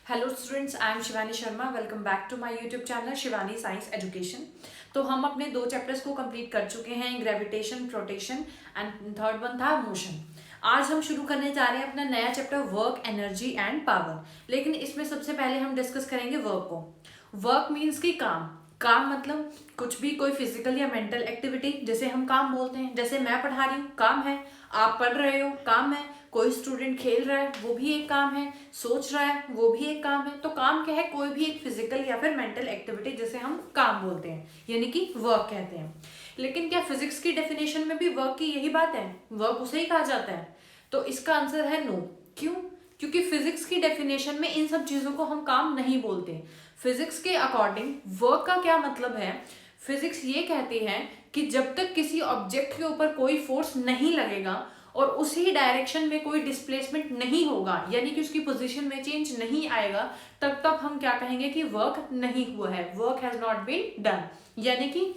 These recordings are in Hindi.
Hello students, I am Shivani Sharma. Welcome back to my YouTube channel Shivani science education. तो हम अपने 2 चैप्टर्स को कंप्लीट कर चुके हैं, gravitation, rotation and third one था मोशन। आज हम शुरू करने जा रहे हैं अपना नया chapter work, energy and power. लेकिन इसमें सबसे पहले हम डिस्कस करेंगे वर्क को। वर्क मीन्स कि काम। काम मतलब कुछ भी, कोई फिजिकल या मेंटल एक्टिविटी, जैसे हम काम बोलते हैं। जैसे मैं पढ़ा रही हूँ, काम है। आप पढ़ रहे हो, काम है। कोई स्टूडेंट खेल रहा है, वो भी एक काम है। सोच रहा है, वो भी एक काम है। तो काम क्या है? कोई भी एक फिजिकल या फिर मेंटल एक्टिविटी जिसे हम काम बोलते हैं, यानी कि वर्क कहते हैं। लेकिन क्या फिजिक्स की डेफिनेशन में भी वर्क की यही बात है? वर्क उसे ही कहा जाता है? तो इसका आंसर है नो। क्यों? क्योंकि फिजिक्स की डेफिनेशन में इन सब चीजों को हम काम नहीं बोलते। फिजिक्स के अकॉर्डिंग वर्क का क्या मतलब है? फिजिक्स ये कहती है कि जब तक किसी ऑब्जेक्ट के ऊपर कोई फोर्स नहीं लगेगा और उसी डायरेक्शन में कोई डिस्प्लेसमेंट नहीं होगा, यानी कि उसकी पोजीशन में चेंज नहीं आएगा, तब तक हम क्या कहेंगे कि वर्क नहीं हुआ है, work has not been done. यानी कि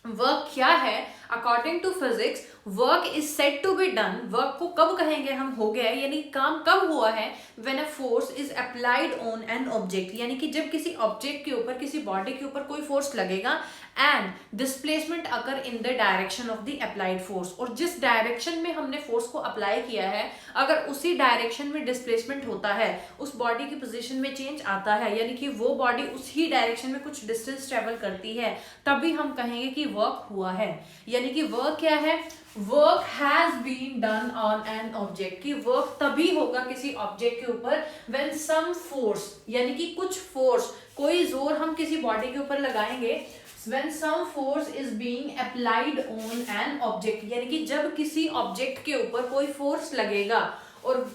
वर्क क्या है? According to physics, work is said to be done. Work को कब कहेंगे हम हो गया है, यानी काम कब हुआ है? When a force is applied on an object, यानी कि जब किसी ऑब्जेक्ट के ऊपर, किसी बॉडी के ऊपर कोई फोर्स लगेगा and displacement occur in the direction of the applied force. और जिस डायरेक्शन में हमने फोर्स को अप्लाई किया है, अगर उसी डायरेक्शन में डिस्प्लेसमेंट होता है, उस बॉडी की पोजीशन में चेंज आता है, यानी कि वो बॉडी उसी डायरेक्शन में कुछ डिस्टेंस ट्रेवल करती है, तभी हम कहेंगे कि वर्क हुआ है। यानी कि वर्क क्या है? Work has been done on an object. की वर्क तभी होगा किसी ऑब्जेक्ट के ऊपर व्हेन सम फोर्स, यानी कि कुछ फोर्स, कोई जोर हम किसी बॉडी के ऊपर लगाएंगे, when some force is being applied on an object, यानी कि जब किसी ऑब्जेक्ट के ऊपर कोई फोर्स लगेगा और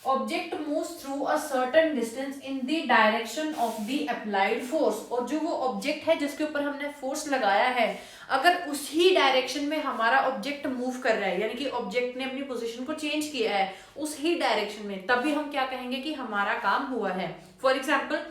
object moves through a certain distance in the direction of the applied force. और जो वो ऑब्जेक्ट है जिसके ऊपर हमने फोर्स लगाया है, अगर उसी डायरेक्शन में हमारा ऑब्जेक्ट मूव कर रहा है, यानी कि ऑब्जेक्ट ने अपनी पोजीशन को चेंज किया है उसी डायरेक्शन में, तभी हम क्या कहेंगे कि हमारा काम हुआ है। फॉर एग्जाम्पल,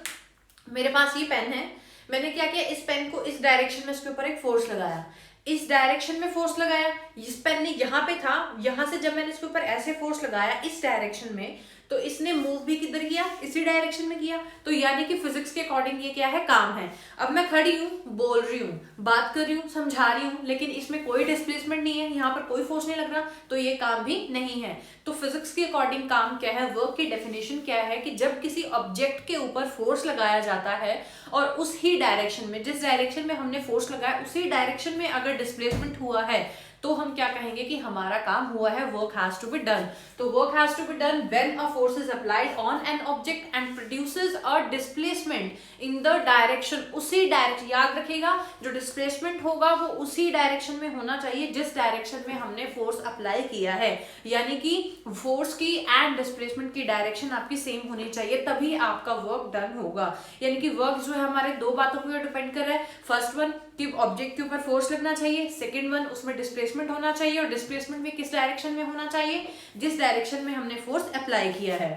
मेरे पास ये पेन है, मैंने क्या किया, इस पेन को इस डायरेक्शन में इसके ऊपर एक फोर्स लगाया, इस डायरेक्शन में फोर्स लगाया। इस पेन ने यहाँ पे था, यहाँ से जब मैंने इसके ऊपर ऐसे फोर्स लगाया इस डायरेक्शन में, तो इसने मूव भी किधर किया? इसी डायरेक्शन में किया। तो यानी कि फिजिक्स के अकॉर्डिंग ये क्या है? काम है। अब मैं खड़ी हूँ, बोल रही हूँ, बात कर रही हूँ, समझा रही हूँ, लेकिन इसमें कोई डिस्प्लेसमेंट नहीं है, यहाँ पर कोई फोर्स नहीं लग रहा, तो ये काम भी नहीं है। तो फिजिक्स के अकॉर्डिंग काम क्या है? वर्क की डेफिनेशन क्या है कि जब किसी ऑब्जेक्ट के ऊपर फोर्स लगाया जाता है और उसी डायरेक्शन में, जिस डायरेक्शन में हमने फोर्स लगाया उसी डायरेक्शन में अगर डिस्प्लेसमेंट हुआ है, तो हम क्या कहेंगे कि हमारा काम हुआ है, work has to be done. तो work has to be done when a force is applied on an object and produces a displacement in the direction, उसी डायरेक्शन, याद रखिएगा, जो डिस्प्लेसमेंट होगा वो उसी डायरेक्शन में होना चाहिए जिस डायरेक्शन में हमने फोर्स अप्लाई किया है। यानी कि फोर्स की एंड डिस्प्लेसमेंट की डायरेक्शन आपकी सेम होनी चाहिए, तभी आपका वर्क डन होगा। यानी कि वर्क जो है हमारे दो बातों पर डिपेंड कर रहा है। फर्स्ट वन कि ऑब्जेक्ट के ऊपर फोर्स लगना चाहिए, सेकंड वन उसमें डिस्प्लेसमेंट होना चाहिए, और डिस्प्लेसमेंट भी किस डायरेक्शन में होना चाहिए? जिस डायरेक्शन में हमने फोर्स अप्लाई किया है।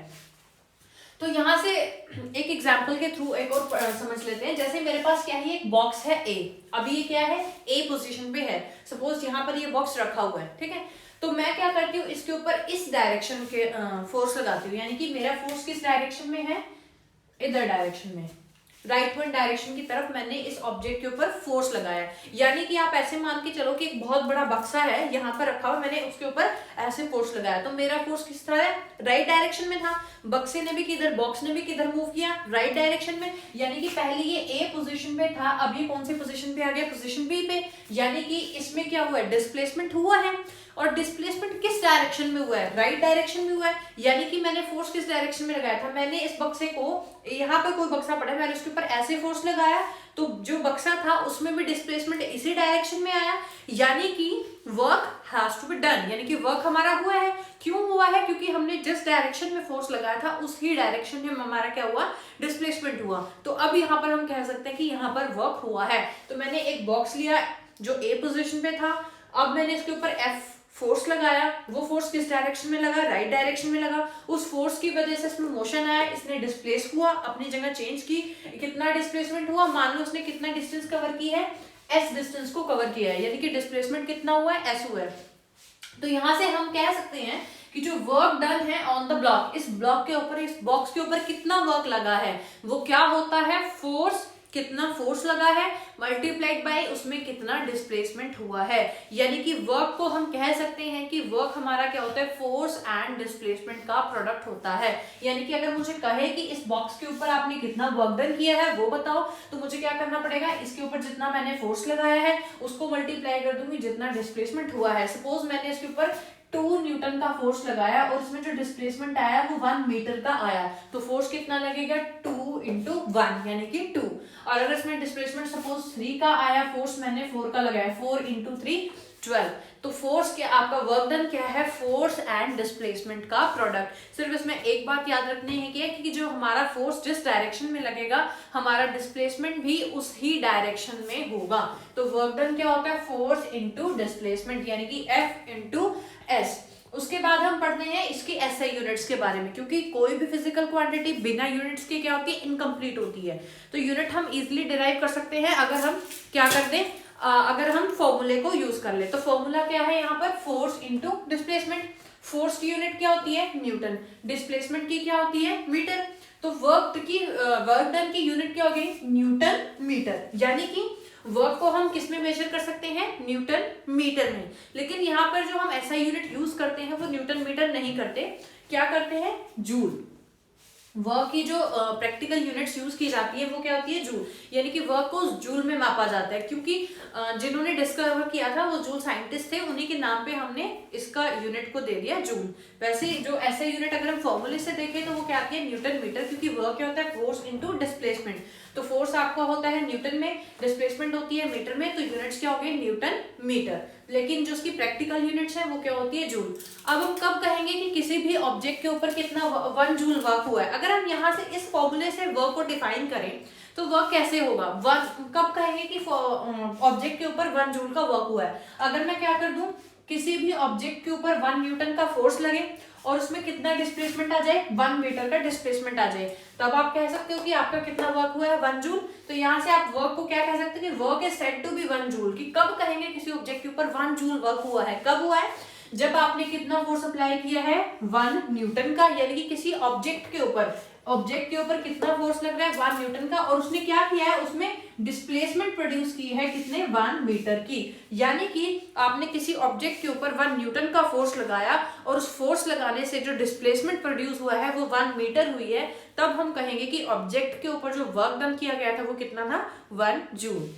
तो यहां से एक एग्जांपल के थ्रू एक और समझ लेते हैं। जैसे मेरे पास क्या है, एक बॉक्स है ए, अभी ये क्या है? ए पोजीशन पे है। सपोज यहाँ पर ये बॉक्स रखा हुआ है, ठीक है। तो मैं क्या करती हूँ, इसके ऊपर इस डायरेक्शन के फोर्स लगाती हूँ, यानी कि मेरा फोर्स किस डायरेक्शन में है? इधर डायरेक्शन में, राइट हैंड डायरेक्शन की तरफ मैंने इस ऑब्जेक्ट के ऊपर फोर्स लगाया। यानी कि आप ऐसे मान के चलो कि एक बहुत बड़ा बक्सा है यहाँ पर रखा हुआ, मैंने उसके ऊपर ऐसे फोर्स लगाया, तो मेरा फोर्स किस तरह है? राइट डायरेक्शन में था। बक्से ने भी किधर, बॉक्स ने भी किधर मूव किया? राइट डायरेक्शन में। यानी कि पहले ये ए पोजीशन पे था, अब ये कौन सी पोजीशन पे आ गया? पोजीशन बी पे। यानी कि इसमें क्या हुआ है? डिस्प्लेसमेंट हुआ है। और डिस्प्लेसमेंट किस डायरेक्शन में हुआ है? राइट डायरेक्शन में हुआ है। यानी कि मैंने फोर्स किस डायरेक्शन में लगाया था? मैंने इस बक्से को, यहाँ पे कोई बक्सा पड़ा है, मैंने उसके ऊपर ऐसे फोर्स लगाया, तो जो बक्सा था उसमें भी डिस्प्लेसमेंट इसी डायरेक्शन में आया। यानी कि work has to be done, यानी कि वर्क हमारा हुआ है। क्यों हुआ है? क्योंकि हमने जिस डायरेक्शन में फोर्स लगाया था उसी डायरेक्शन में हमारा क्या हुआ? डिस्प्लेसमेंट हुआ। तो अब यहाँ पर हम कह सकते हैं कि यहाँ पर वर्क हुआ है। तो मैंने एक बॉक्स लिया जो ए पोजिशन पे था, अब मैंने इसके ऊपर एफ फोर्स लगाया, वो फोर्स किस डायरेक्शन में लगा? राइट डायरेक्शन में लगा। उस फोर्स की वजह से इसमें मोशन आया, इसने डिस्प्लेस हुआ, अपनी जगह चेंज की। कितना डिस्प्लेसमेंट हुआ? मान लो उसने कितना डिस्टेंस कवर की है? एस डिस्टेंस को कवर किया है, यानी कि डिस्प्लेसमेंट कितना हुआ है? एस हुआ है। तो यहां से हम कह सकते हैं कि जो वर्क डन है ऑन द ब्लॉक, इस ब्लॉक के ऊपर, इस बॉक्स के ऊपर कितना वर्क लगा है, वो क्या होता है, फोर्स, कितना फोर्स लगा है मल्टीप्लाइड बाय उसमें कितना डिस्प्लेसमेंट हुआ है। यानी कि वर्क को हम कह सकते हैं कि वर्क हमारा क्या होता है, फोर्स एंड डिस्प्लेसमेंट का प्रोडक्ट होता है। यानी कि अगर मुझे कहे कि इस बॉक्स के ऊपर आपने कितना वर्क डन किया है वो बताओ, तो मुझे क्या करना पड़ेगा, इसके ऊपर जितना मैंने फोर्स लगाया है उसको मल्टीप्लाई कर दूंगी जितना डिस्प्लेसमेंट हुआ है। सपोज मैंने इसके ऊपर 2 न्यूटन का फोर्स लगाया और इसमें जो डिस्प्लेसमेंट आया वो 1 मीटर का आया, तो फोर्स कितना लगेगा, 2 इंटू 1 यानी कि 2। और अगर इसमें डिस्प्लेसमेंट सपोज 3 का आया, फोर्स मैंने 4 का लगाया, 4 इंटू 3 12, तो फोर्स क्या, आपका वर्क डन क्या है, फोर्स एंड डिस्प्लेसमेंट का प्रोडक्ट। सिर्फ इसमें एक बात याद रखनी है कि जो हमारा फोर्स जिस डायरेक्शन में लगेगा हमारा डिस्प्लेसमेंट भी उस ही डायरेक्शन में होगा। तो वर्क डन क्या होता है, फोर्स इंटू डिस्प्लेसमेंट यानी कि F इंटू S। उसके बाद हम पढ़ते हैं इसकी SI यूनिट्स के बारे में, क्योंकि कोई भी फिजिकल क्वांटिटी बिना यूनिट्स के क्या होती है, इनकम्प्लीट होती है। तो यूनिट हम इजिली डिराइव कर सकते हैं अगर हम क्या कर दें, अगर हम फॉर्मूले को यूज कर ले। तो फॉर्मूला क्या है यहाँ पर, फोर्स इंटू डिस्प्लेसमेंट। फोर्स की यूनिट क्या होती है, न्यूटन, डिस्प्लेसमेंट की क्या होती है, मीटर। तो वर्क डन की यूनिट क्या हो गई, न्यूटन मीटर। यानी कि वर्क को हम किस में मेजर कर सकते हैं, न्यूटन मीटर में। लेकिन यहाँ पर जो हम ऐसा यूनिट यूज करते हैं वो न्यूटन मीटर नहीं करते, क्या करते हैं, जूल। वर्क की जो प्रैक्टिकल यूनिट्स यूज की जाती है वो क्या होती है, जूल। यानी कि वर्क को जूल में मापा जाता है, क्योंकि जिन्होंने डिस्कवर किया था वो जूल साइंटिस्ट थे, उन्हीं के नाम पे हमने इसका यूनिट को दे दिया जूल। वैसे जो ऐसे यूनिट अगर हम फॉर्मूले से देखें तो वो क्या आती है, न्यूटन मीटर, क्योंकि वर्क क्या होता है, फोर्स इंटू डिस्प्लेसमेंट। तो फोर्स आपका होता है न्यूटन में, डिस्प्लेसमेंट होती है मीटर में, तो यूनिट्स क्या हो गई, न्यूटन मीटर। लेकिन जो उसकी प्रैक्टिकल यूनिट्स है वो क्या होती है, जूल। अब हम कब कहेंगे कि किसी भी ऑब्जेक्ट के ऊपर कितना 1 जूल वर्क हुआ है, अगर हम यहाँ से इस फॉर्मूले से वर्क को डिफाइन करें तो वर्क कैसे होगा, कब कहेंगे कि ऑब्जेक्ट के ऊपर 1 जूल का वर्क हुआ है। अगर मैं क्या कर दूं, किसी भी ऑब्जेक्ट के ऊपर 1 न्यूटन का फोर्स लगे और उसमें कितना डिस्प्लेसमेंट आ जाए, 1 मीटर का डिस्प्लेसमेंट आ जाए, तब आप कह सकते हो कि आपका कितना वर्क हुआ है, 1 जूल। तो यहाँ से आप वर्क को क्या कह सकते हैं कि work is said to be 1 joule. कि कब कहेंगे किसी ऑब्जेक्ट के ऊपर 1 जूल वर्क हुआ है, कब हुआ है, जब आपने कितना फोर्स अप्लाई किया है, 1 न्यूटन का। यानी कि किसी ऑब्जेक्ट के ऊपर कितना फोर्स लग रहा है, 1 न्यूटन का, और उसने क्या किया है, उसमें डिस्प्लेसमेंट प्रोड्यूस की है कितने, 1 मीटर की। यानी कि आपने किसी ऑब्जेक्ट के ऊपर 1 न्यूटन का फोर्स लगाया और उस फोर्स लगाने से जो डिस्प्लेसमेंट प्रोड्यूस हुआ है वो 1 मीटर हुई है, तब हम कहेंगे कि ऑब्जेक्ट के ऊपर जो वर्क डन किया गया था वो कितना था, 1 जूल।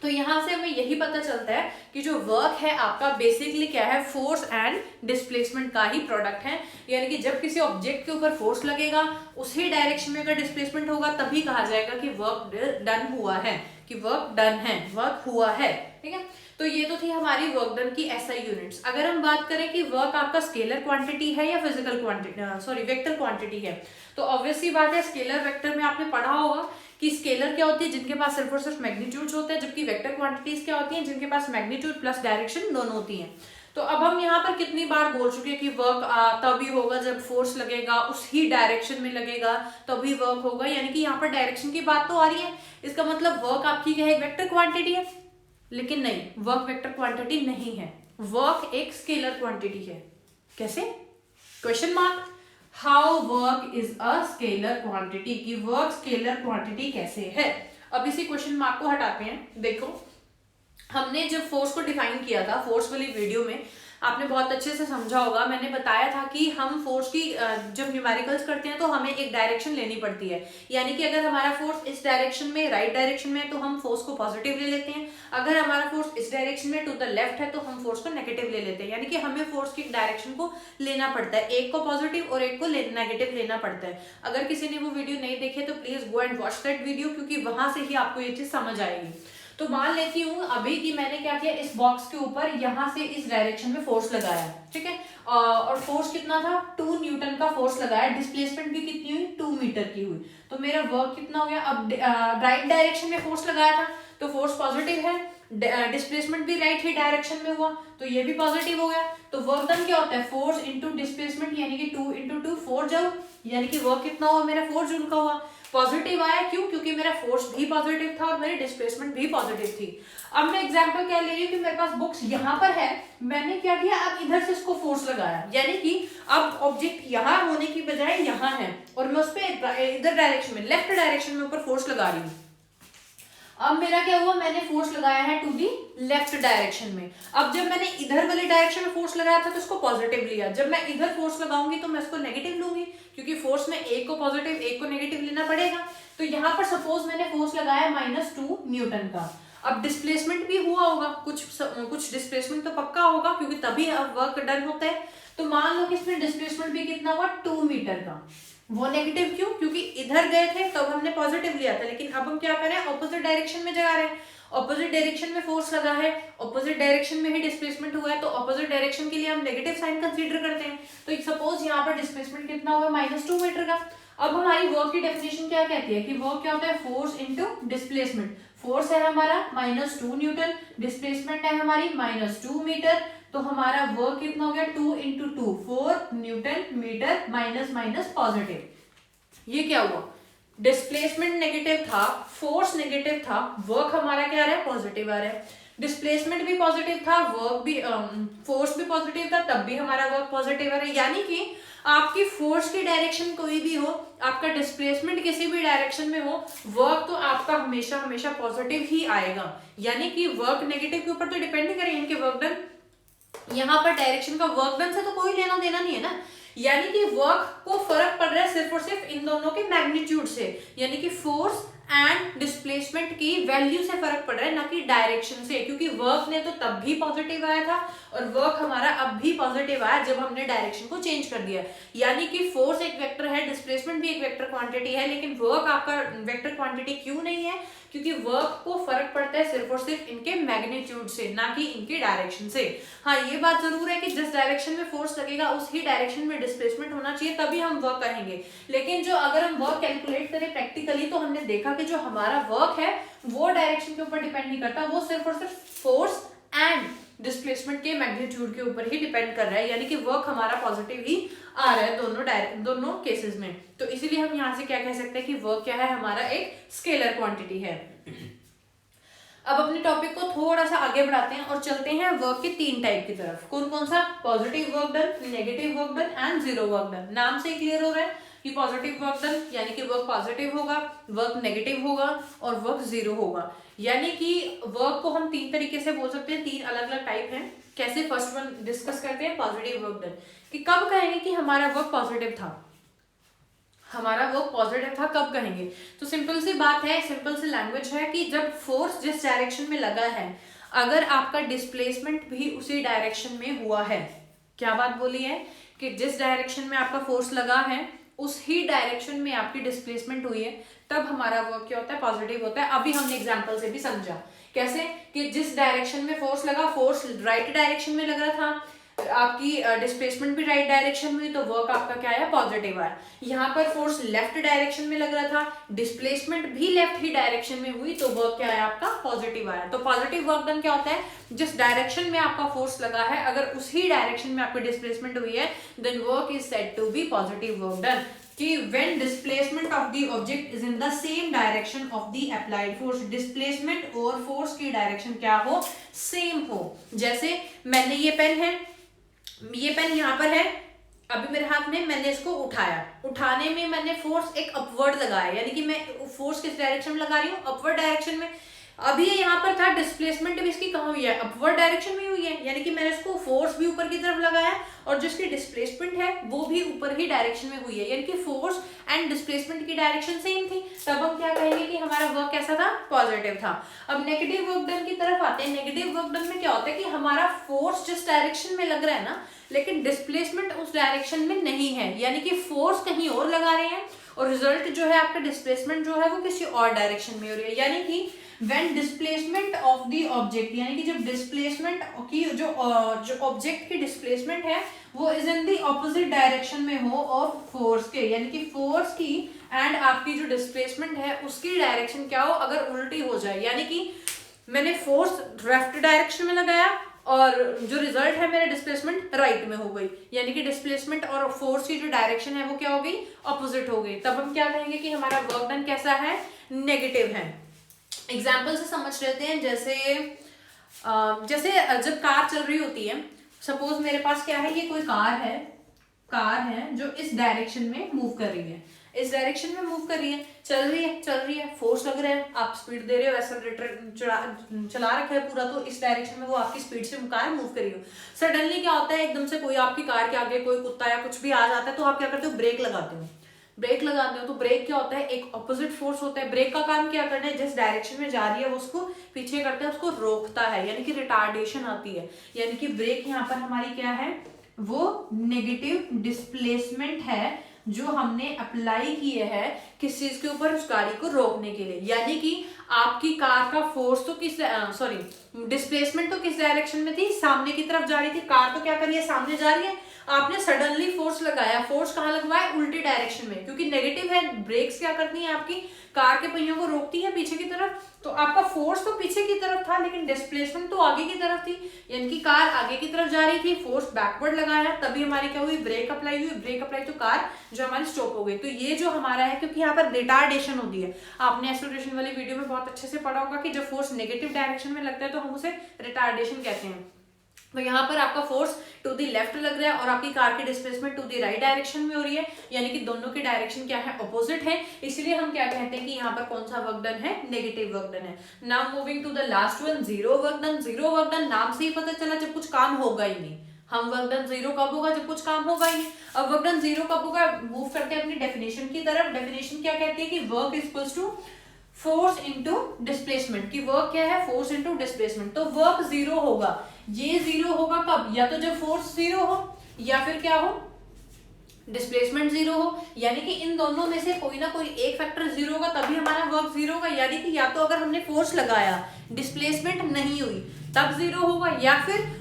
तो यहां से हमें यही पता चलता है कि जो वर्क है आपका बेसिकली क्या है, फोर्स एंड डिस्प्लेसमेंट का ही प्रोडक्ट है। यानी कि जब किसी ऑब्जेक्ट के ऊपर फोर्स लगेगा उसी डायरेक्शन में अगर डिस्प्लेसमेंट होगा तभी कहा जाएगा कि वर्क डन हुआ है, कि वर्क डन है, वर्क हुआ है। ठीक है, तो ये तो थी हमारी वर्क डन की SI यूनिट्स। अगर हम बात करें कि वर्क आपका स्केलर क्वांटिटी है या फिजिकल क्वांटिटी, वेक्टर क्वांटिटी है, तो ऑब्वियसली बात है, स्केलर वेक्टर में आपने पढ़ा होगा कि स्केलर क्या होती है, जिनके पास सिर्फ और सिर्फ मैग्नीट्यूड्स होते हैं, जबकि वेक्टर क्वांटिटीज क्या होती हैं, जिनके पास मैग्नीट्यूड प्लस डायरेक्शन दोनों होती हैं। तो अब हम यहाँ पर कितनी बार बोल चुके हैं कि वर्क तभी होगा जब फोर्स लगेगा उसी डायरेक्शन में लगेगा तभी वर्क होगा। यानी कि यहाँ पर डायरेक्शन की बात तो आ रही है, इसका मतलब वर्क आपकी क्या है, वेक्टर क्वांटिटी है। लेकिन नहीं, वर्क वेक्टर क्वांटिटी नहीं है, वर्क एक स्केलर क्वांटिटी है। कैसे, question mark, how work is a scalar quantity, की वर्क स्केलर क्वांटिटी कैसे है। अब इसी क्वेश्चन मार्क को हटाते हैं। देखो, हमने जब फोर्स को डिफाइन किया था, फोर्स वाली वीडियो में आपने बहुत अच्छे से समझा होगा, मैंने बताया था कि हम फोर्स की जब न्यूमेरिकल्स करते हैं तो हमें एक डायरेक्शन लेनी पड़ती है। यानी कि अगर हमारा फोर्स इस डायरेक्शन में, राइट डायरेक्शन में है, तो हम फोर्स को पॉजिटिव ले लेते हैं। अगर हमारा फोर्स इस डायरेक्शन में टू द लेफ्ट है तो हम फोर्स को नेगेटिव ले लेते हैं। यानी कि हमें फोर्स की डायरेक्शन को लेना पड़ता है, एक को पॉजिटिव और एक को नेगेटिव लेना पड़ता है। अगर किसी ने वो वीडियो नहीं देखे तो please go and watch that video, क्योंकि वहां से ही आपको ये चीज समझ आएगी। तो मान लेती हूँ अभी कि मैंने क्या किया, इस बॉक्स के ऊपर यहाँ से इस डायरेक्शन में फोर्स लगाया, ठीक है, और फोर्स कितना था, 2 न्यूटन का फोर्स लगाया, डिस्प्लेसमेंट भी कितनी हुई, 2 मीटर की हुई। तो मेरा वर्क कितना हो गया। अब राइट डायरेक्शन में फोर्स लगाया था तो फोर्स पॉजिटिव है, डिस्प्लेसमेंट भी राइट ही डायरेक्शन में हुआ तो ये भी पॉजिटिव हो गया। तो वर्क डन क्या होता है, फोर्स इंटू डिस्प्लेसमेंट, यानी कि 2 इंटू 2 4 जूल, यानी कि वर्क कितना हुआ मेरा, 4 जूल का हुआ। पॉजिटिव आया, क्यों? क्योंकि मेरा फोर्स भी पॉजिटिव था और मेरी डिस्प्लेसमेंट भी पॉजिटिव थी। अब मैं एग्जांपल क्या ले रही हूँ कि मेरे पास बुक्स यहाँ पर है, मैंने क्या किया, अब इधर से इसको फोर्स लगाया, यानी कि अब ऑब्जेक्ट यहाँ होने की बजाय यहाँ है और मैं उस पर इधर डायरेक्शन में, लेफ्ट डायरेक्शन में ऊपर फोर्स लगा रही हूँ। अब मेरा क्या हुआ, मैंने फोर्स लगाया है टू दी लेफ्ट डायरेक्शन में। अब जब मैंने इधर वाले डायरेक्शन में फोर्स लगाया था तो इसको पॉजिटिव लिया, जब मैं इधर फोर्स लगाऊंगी तो मैं इसको नेगेटिव लूंगी, क्योंकि फोर्स में एक को पॉजिटिव एक को नेगेटिव लेना पड़ेगा। तो यहाँ पर सपोज मैंने फोर्स लगाया -2 न्यूटन का। अब डिस्प्लेसमेंट भी हुआ होगा, कुछ डिस्प्लेसमेंट तो पक्का होगा, क्योंकि तभी अब वर्क डन होता है। तो मान लो कि इसमें डिस्प्लेसमेंट भी कितना हुआ, 2 मीटर का। वो नेगेटिव क्यों? क्योंकि इधर गए थे तब हमने पॉजिटिव लिया था, लेकिन अब हम क्या करें, ऑपोजिट डायरेक्शन में जा रहे हैं। ऑपोजिट डायरेक्शन में फोर्स लगा है, ऑपोजिट डायरेक्शन में ही डिस्प्लेसमेंट हुआ है, तो ऑपोजिट डायरेक्शन के लिए हम नेगेटिव साइन कंसीडर करते हैं। तो सपोज यहाँ पर डिस्प्लेसमेंट कितना हुआ, -2 मीटर का। अब हमारी वर्क की डेफिनेशन क्या कहती है कि वर्क क्या होता है, फोर्स इंटू डिस्प्लेसमेंट। फोर्स है हमारा -2 न्यूटन, डिस्प्लेसमेंट है हमारी -2 मीटर, तो हमारा वर्क कितना हो गया, 2 into 2 4 newton metre, minus minus positive. ये क्या हुआ, डिस्प्लेसमेंट नेगेटिव था, फोर्स नेगेटिव था, वर्क हमारा क्या आ रहा है, पॉजिटिव आ रहा है। डिस्प्लेसमेंट भी पॉजिटिव था, वर्क भी फोर्स भी पॉजिटिव था, तब भी हमारा वर्क पॉजिटिव आ रहा है। यानी कि आपकी फोर्स की डायरेक्शन कोई भी हो, आपका डिस्प्लेसमेंट किसी भी डायरेक्शन में हो, वर्क तो आपका हमेशा हमेशा पॉजिटिव ही आएगा। यानी कि वर्क नेगेटिव के ऊपर तो डिपेंड नहीं करेंगे इनके वर्क डन, यहाँ पर डायरेक्शन का वर्क डन से तो कोई लेना देना नहीं है ना। यानी कि वर्क को फर्क पड़ रहा है सिर्फ और सिर्फ इन दोनों के मैग्नीट्यूड से, यानी कि फोर्स एंड डिस्प्लेसमेंट की वैल्यू से फर्क पड़ रहा है, ना कि डायरेक्शन से। क्योंकि वर्क ने तो तब भी पॉजिटिव आया था और वर्क हमारा अब भी पॉजिटिव आया जब हमने डायरेक्शन को चेंज कर दिया। यानी कि फोर्स एक वेक्टर है, डिस्प्लेसमेंट भी एक वेक्टर क्वांटिटी है, लेकिन वर्क आपका वेक्टर क्वांटिटी क्यों नहीं है? क्योंकि वर्क को फर्क पड़ता है सिर्फ और सिर्फ इनके मैग्नीट्यूड से, ना कि इनके डायरेक्शन से। हाँ, ये बात जरूर है कि जिस डायरेक्शन में फोर्स लगेगा उसी डायरेक्शन में डिस्प्लेसमेंट होना चाहिए, तभी हम वर्क कहेंगे। लेकिन जो अगर हम वर्क कैलकुलेट करें प्रैक्टिकली, तो हमने देखा कि जो हमारा वर्क है वो डायरेक्शन के ऊपर डिपेंड नहीं करता, वो सिर्फ और सिर्फ फोर्स एंड डिस्प्लेसमेंट के मैग्नीट्यूड के ऊपर ही डिपेंड कर रहा है। यानी कि वर्क हमारा पॉजिटिव ही आ रहा है दोनों केसेस में। तो इसीलिए हम यहाँ से क्या कह सकते हैं कि वर्क क्या है, हमारा एक स्केलर क्वांटिटी है। अब अपने टॉपिक को थोड़ा सा आगे बढ़ाते हैं और चलते हैं वर्क के 3 टाइप की तरफ। कौन कौन सा? Positive work done, negative work done and zero work done. नाम से क्लियर हो रहा है कि पॉजिटिव वर्क डन यानी कि वर्क पॉजिटिव होगा, वर्क नेगेटिव होगा और वर्क जीरो होगा। यानी कि वर्क को हम 3 तरीके से बोल सकते हैं, 3 अलग अलग टाइप हैं। कैसे? फर्स्ट वन डिस्कस करते हैं, पॉजिटिव वर्क डन, कि कब कहेंगे कि हमारा वर्क पॉजिटिव था, हमारा वर्क पॉजिटिव था, कब कहेंगे? तो सिंपल सी बात है, सिंपल सी लैंग्वेज है कि जब फोर्स जिस डायरेक्शन में लगा है, अगर आपका डिस्प्लेसमेंट भी उसी डायरेक्शन में हुआ है। क्या बात बोली है कि जिस डायरेक्शन में आपका फोर्स लगा है उसी डायरेक्शन में आपकी डिस्प्लेसमेंट हुई है, तब हमारा वर्क क्या होता है, पॉजिटिव होता है। अभी हमने एग्जांपल से भी समझा कैसे कि जिस डायरेक्शन में फोर्स लगा, फोर्स राइट डायरेक्शन में लग रहा था, आपकी डिस्प्लेसमेंट भी राइट डायरेक्शन में हुई, तो वर्क आपका क्या है, पॉजिटिव आया। यहाँ पर फोर्स लेफ्ट डायरेक्शन में लग रहा था, डिस्प्लेसमेंट भी लेफ्ट ही डायरेक्शन में हुई, तो वर्क क्या है आपका, पॉजिटिव आया। तो पॉजिटिव वर्क डन क्या होता है, जिस डायरेक्शन में आपका फोर्स लगा है अगर उसी डायरेक्शन में आपकी डिस्प्लेसमेंट हुई है, then work is said to be positive work done. कि when displacement of the object is in the same direction of the applied force, displacement और फोर्स की डायरेक्शन क्या हो, सेम हो। जैसे मैंने ये पेन है, ये पेन यहाँ पर है, अभी मेरे हाथ में, मैंने इसको उठाया, उठाने में मैंने फोर्स एक अपवर्ड लगाया, यानी कि मैं फोर्स किस डायरेक्शन में लगा रही हूँ, अपवर्ड डायरेक्शन में। अभी ये यहाँ पर था, डिस्प्लेसमेंट भी इसकी कहाँ हुई है, अपवर्ड डायरेक्शन में हुई है, यानी कि मैंने इसको फोर्स भी ऊपर की तरफ लगाया और जिसकी डिस्प्लेसमेंट है वो भी ऊपर ही डायरेक्शन में हुई है, यानी कि फोर्स एंड डिस्प्लेसमेंट की डायरेक्शन सेम थी। तब हम क्या कहेंगे कि हमारा वर्क कैसा था, पॉजिटिव था। अब नेगेटिव वर्क डन की तरफ आते हैं। नेगेटिव वर्क डन में क्या होता है कि हमारा फोर्स जिस डायरेक्शन में लग रहा है ना, लेकिन डिस्प्लेसमेंट उस डायरेक्शन में नहीं है, यानी कि फोर्स कहीं और लगा रहे हैं और रिजल्ट जो है आपका डिस्प्लेसमेंट जो है वो किसी और डायरेक्शन में हो रही है। यानी कि when displacement of the object, यानी कि जब डिस्प्लेसमेंट की जो ऑब्जेक्ट की डिस्प्लेसमेंट है वो is in the opposite direction में हो और फोर्स के, यानी कि फोर्स की एंड आपकी जो डिस्प्लेसमेंट है उसकी डायरेक्शन क्या हो, अगर उल्टी हो जाए, यानी कि मैंने फोर्स लेफ्ट डायरेक्शन में लगाया और जो रिजल्ट है मेरा डिस्प्लेसमेंट राइट में हो गई, यानी कि डिस्प्लेसमेंट और फोर्स की जो डायरेक्शन है वो क्या हो गई, ऑपोजिट हो गई। तब हम क्या कहेंगे कि हमारा वर्क डन कैसा है, नेगेटिव है। एग्जाम्पल से समझ लेते हैं, जैसे जब कार चल रही होती है, सपोज मेरे पास क्या है, ये कोई कार है जो इस डायरेक्शन में मूव कर रही है, इस डायरेक्शन में मूव कर रही है, चल रही है, फोर्स लग रहा है, आप स्पीड दे रहे हो, एक्सेलरेटर चला रखा है पूरा, तो इस डायरेक्शन में वो आपकी स्पीड से कार मूव कर रही हो। सडनली क्या होता है, एकदम से कोई आपकी कार के आगे कोई कुत्ता या कुछ भी आ जाता है, तो आप क्या करते हो, ब्रेक लगाते हो। तो ब्रेक क्या होता है, एक ऑपोजिट फोर्स होता है। ब्रेक का काम क्या करना है, जिस डायरेक्शन में जा रही है उसको पीछे करता है, उसको रोकता है, यानी कि रिटार्डेशन आती है। यानी कि ब्रेक यहाँ पर हमारी क्या है, वो नेगेटिव डिस्प्लेसमेंट है जो हमने अप्लाई किए है किस चीज के ऊपर, उस गाड़ी को रोकने के लिए। यानी कि आपकी कार का फोर्स तो डिस्प्लेसमेंट तो किस डायरेक्शन में थी, सामने की तरफ जा रही थी, कार तो क्या कर रही है, सामने जा रही है। आपने सडनली फोर्स लगाया, फोर्स कहाँ लगवाया, उल्टी डायरेक्शन में, क्योंकि नेगेटिव है। ब्रेक्स क्या करती है, आपकी कार के पहियों को रोकती है पीछे की तरफ, तो आपका फोर्स तो पीछे की तरफ था लेकिन डिस्प्लेसमेंट तो आगे की तरफ थी, यानी कि कार आगे की तरफ जा रही थी, फोर्स बैकवर्ड लगाया, तभी हमारी क्या हुई, ब्रेक अप्लाई हुई। ब्रेक अप्लाई तो कार जो हमारी स्टॉप हो गई। तो ये जो हमारा है, क्योंकि यहाँ पर रिटार्डेशन होती है, आपने एक्सेलरेशन वाली वीडियो में बहुत अच्छे से पढ़ा होगा कि जब फोर्स नेगेटिव डायरेक्शन में लगता है तो हम उसे रिटार्डेशन कहते हैं। तो यहाँ पर आपका फोर्स टू दी लेफ्ट लग रहा है और आपकी कार की displacement to the right direction में हो रही है, यानी कि दोनों की डायरेक्शन क्या है, ऑपोजिट है। इसलिए हम क्या कहते हैं कि यहाँ पर कौन सा वर्क डन है, नेगेटिव वर्क डन है। Now moving to the last one, zero work done. Zero work done नाम से ही पता चला, जब कुछ काम होगा ही नहीं। हम वर्क डन जीरो कब होगा, जब कुछ काम होगा ही नहीं। अब वर्क डन जीरो कब होगा, मूव करते हैं अपनी डेफिनेशन की तरफ। डेफिनेशन क्या कहती है कि work is equals to force into displacement, की वर्क क्या है, फोर्स इंटू डिस्प्लेसमेंट। तो वर्क जीरो होगा, ये जीरो होगा कब, या तो जब फोर्स जीरो हो या फिर क्या हो, डिस्प्लेसमेंट जीरो हो, यानी कि इन दोनों में से कोई ना कोई एक फैक्टर जीरो होगा, तभी हमारा वर्क जीरो होगा। यानी कि या तो अगर हमने फोर्स लगाया, डिस्प्लेसमेंट नहीं हुई, तब जीरो होगा, या फिर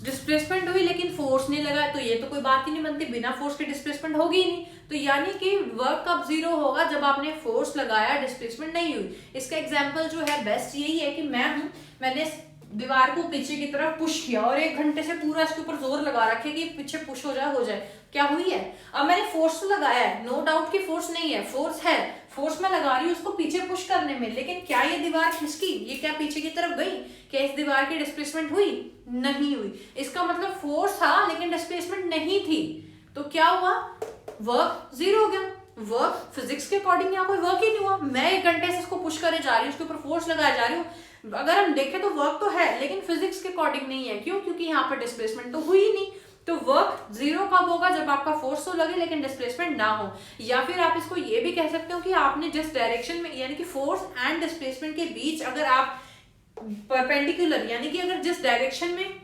डिस्प्लेसमेंट हुई लेकिन फोर्स नहीं लगा, तो ये तो कोई बात ही नहीं बनती, बिना फोर्स के डिस्प्लेसमेंट होगी ही नहीं। तो यानी कि वर्क कब जीरो होगा, जब आपने फोर्स लगाया, डिस्प्लेसमेंट नहीं हुई। इसका एग्जांपल जो है बेस्ट यही है कि मैंने दीवार को पीछे की तरफ पुश किया और 1 घंटे से पूरा इसके ऊपर जोर लगा रखे कि पीछे पुश हो जाए, क्या हुई है। अब मैंने फोर्स तो लगाया है, नो डाउट कि फोर्स नहीं है, फोर्स है, फोर्स मैं लगा रही हूँ उसको पीछे पुश करने में, लेकिन क्या ये दीवार खिसकी, ये क्या पीछे की तरफ गई, क्या इस दीवार की डिस्प्लेसमेंट हुई, नहीं हुई। इसका मतलब फोर्स था लेकिन डिस्प्लेसमेंट नहीं थी, तो क्या हुआ, वर्क जीरो हो गया। वर्क फिजिक्स के अकॉर्डिंग यहाँ कोई वर्क ही नहीं हुआ, मैं 1 घंटे से इसको पुश करे जा रही हूँ, उसके ऊपर फोर्स लगाया जा रही हूँ। अगर हम देखें तो वर्क तो है लेकिन फिजिक्स के अकॉर्डिंग नहीं है, क्यों, क्योंकि यहाँ पर डिस्प्लेसमेंट तो हुई ही नहीं। तो वर्क जीरो कब होगा, जब आपका फोर्स तो लगे लेकिन डिस्प्लेसमेंट ना हो। या फिर आप इसको ये भी कह सकते हो कि आपने जिस डायरेक्शन में, यानी कि फोर्स एंड डिस्प्लेसमेंट के बीच अगर आप परपेंडिकुलर, यानी कि अगर जिस डायरेक्शन में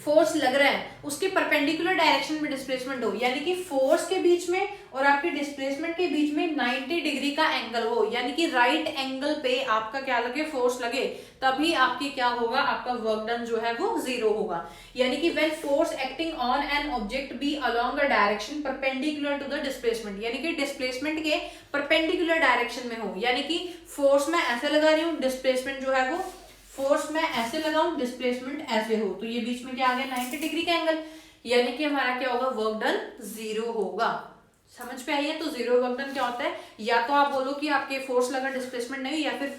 फोर्स लग रहा है उसके परपेंडिकुलर डायरेक्शन में डिस्प्लेसमेंट हो, यानी कि फोर्स के बीच में और आपके डिस्प्लेसमेंट के बीच में 90 डिग्री का एंगल हो, यानी कि राइट एंगल पे आपका क्या लगे, फोर्स लगे, तभी आपकी क्या होगा, आपका वर्क डन जो है वो जीरो होगा। यानी कि when force acting on an object be along a direction perpendicular to the displacement, यानी कि डिस्प्लेसमेंट के परपेंडिकुलर डायरेक्शन में हो, यानी कि फोर्स मैं ऐसे लगा रही हूँ, डिस्प्लेसमेंट जो है वो फोर्स में ऐसे लगाऊं, डिस्प्लेसमेंट ऐसे हो, तो ये बीच में क्या आ गया, 90 डिग्री का एंगल, यानी कि हमारा क्या होगा, वर्क डन जीरो होगा। समझ पे आई है। तो जीरो वर्क डन क्या होता है, या तो आप बोलो कि आपके फोर्स लगा डिस्प्लेसमेंट नहीं, या फिर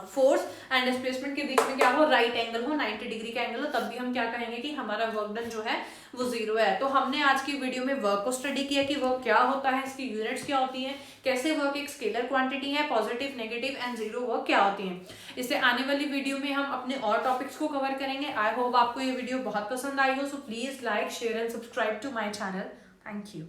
फोर्स एंड डिस्प्लेसमेंट के बीच में क्या हो, राइट एंगल हो, 90 डिग्री का एंगल हो, तब भी हम क्या कहेंगे कि हमारा वर्क डन जो है वो जीरो है। तो हमने आज की वीडियो में वर्क को स्टडी किया कि वर्क क्या होता है, इसकी यूनिट्स क्या होती हैं, कैसे वर्क एक स्केलर क्वांटिटी है, positive, negative and zero work क्या होती हैं। इससे आने वाली वीडियो में हम अपने और टॉपिक्स को कवर करेंगे। आई होप आपको ये वीडियो बहुत पसंद आई हो, so please like, share and subscribe to my channel. Thank you.